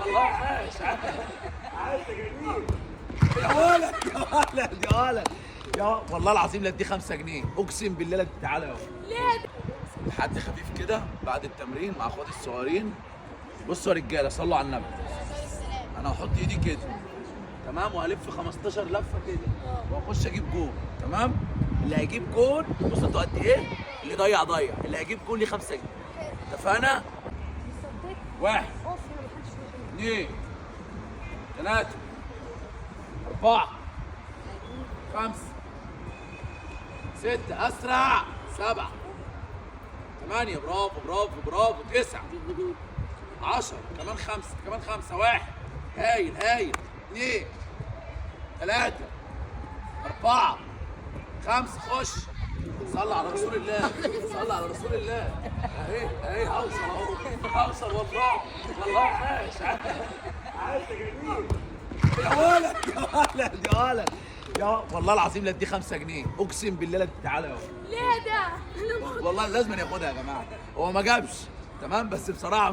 والله عايش عايش يا جميل. يا ولد يا ولد يا ولد يا والله العظيم لا ادي 5 جنيه اقسم بالله. لا تعالى يا ليه؟ حد خفيف كده بعد التمرين مع اخواتي الصغيرين. بصوا يا رجاله صلوا على النبي. انا هحط ايدي كده تمام وهلف 15 لفه كده واخش اجيب جول. تمام. اللي هيجيب جول بصوا انتوا قد ايه؟ اللي ضيع ضيع، اللي هيجيب جول ليه 5 جنيه. اتفقنا؟ واحد اثنين ثلاثة أربعة خمسة ستة أسرع 7 8 برافو برافو برافو 9 10 كمان 5 كمان 5 1 هايل هايل 2 3 4 5 خش. صلى على رسول الله صلى على رسول الله. اهي اهي هوصل اهو هوصل والله والله عايش عايش يا جميل. يا ولد يا ولد يا ولد يا والله العظيم لا ادي 5 جنيه اقسم بالله. لا تعالى يا ليه ده؟ والله لازم ياخدها يا جماعه. هو ما جابش تمام بس بصراحه